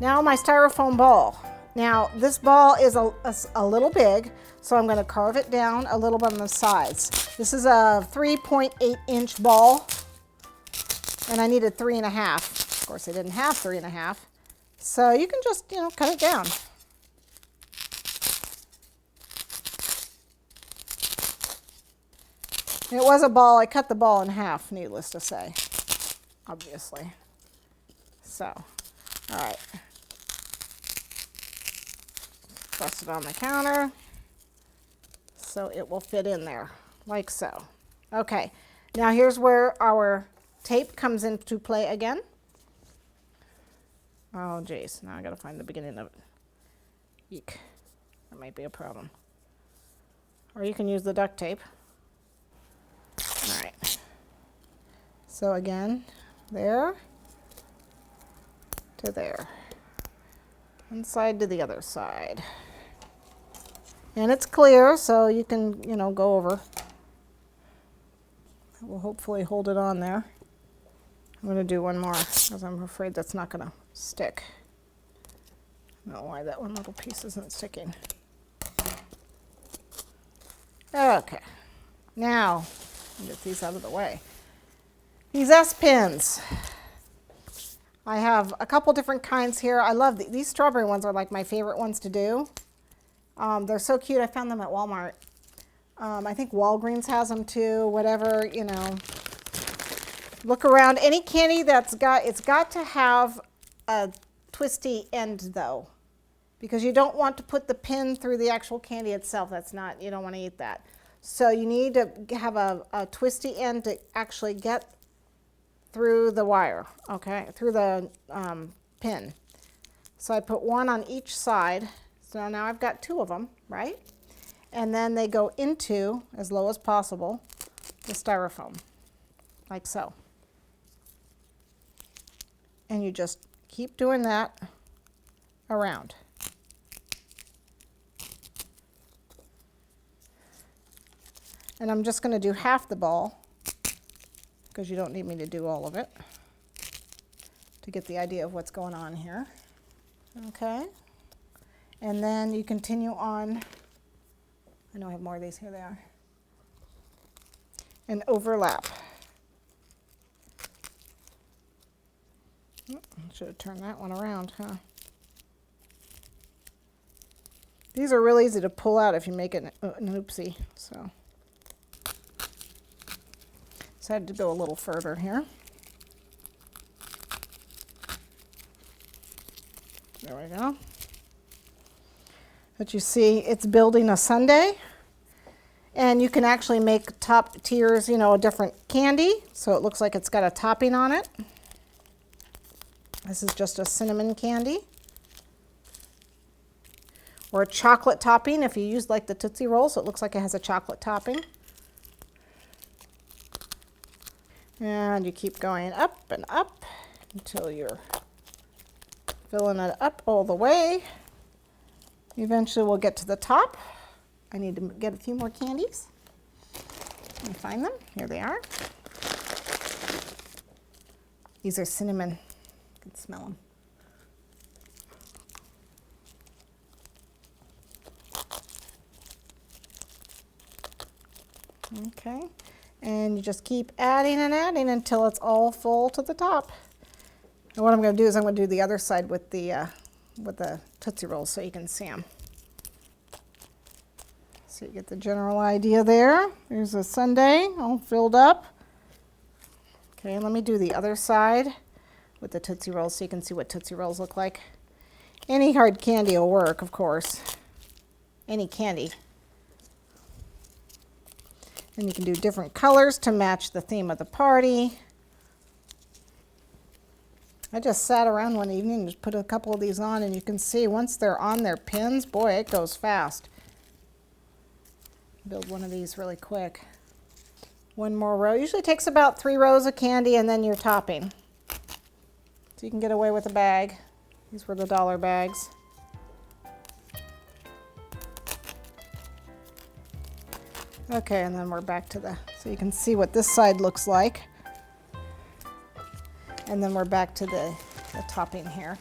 Now my styrofoam ball. Now this ball is a little big, so I'm going to carve it down a little bit on the sides. This is a 3.8 inch ball, and I needed 3.5. Of course, I didn't have 3.5, so you can just, cut it down. It was a ball. I cut the ball in half, needless to say, obviously. So, all right. Press it on the counter so it will fit in there, like so. Okay, now here's where our tape comes into play again. Oh, geez, now I gotta find the beginning of it. Eek, that might be a problem. Or you can use the duct tape. All right, so again, there to there, one side to the other side. And it's clear, so you can, go over. We'll hopefully hold it on there. I'm going to do one more because I'm afraid that's not going to stick. I don't know why that one little piece isn't sticking. Okay, now get these out of the way. These S-pins. I have a couple different kinds here. I love these strawberry ones are like my favorite ones to do. They're so cute. I found them at Walmart. I think Walgreens has them too, whatever, Look around. Any candy it's got to have a twisty end though, because you don't want to put the pin through the actual candy itself. You don't want to eat that. So you need to have a twisty end to actually get through the wire, okay, through the pin. So I put one on each side. So now I've got two of them, right? And then they go into, as low as possible, the styrofoam, like so. And you just keep doing that around. And I'm just going to do half the ball, because you don't need me to do all of it, to get the idea of what's going on here. Okay. And then you continue on. I know I have more of these. Here they are. And overlap. I should have turned that one around, huh? These are really easy to pull out if you make an oopsie. So I had to go a little further here. There we go. But you see, it's building a sundae, and you can actually make top tiers, a different candy, so it looks like it's got a topping on it. This is just a cinnamon candy, or a chocolate topping if you use like the Tootsie Roll, so it looks like it has a chocolate topping. And you keep going up and up until you're filling it up all the way. Eventually we'll get to the top. I need to get a few more candies. Let me find them. Here they are. These are cinnamon. You can smell them. Okay. And you just keep adding and adding until it's all full to the top. And what I'm going to do is I'm going to do the other side with the Tootsie Rolls so you can see them. So you get the general idea there. There's a sundae all filled up. Okay, let me do the other side with the Tootsie Rolls so you can see what Tootsie Rolls look like. Any hard candy will work, of course. Any candy. And you can do different colors to match the theme of the party. I just sat around one evening and just put a couple of these on, and you can see once they're on their pins, boy, it goes fast. Build one of these really quick. One more row. Usually takes about 3 rows of candy and then your topping. So you can get away with a bag. These were the dollar bags. Okay, and then we're back to so you can see what this side looks like. And then we're back to the topping here.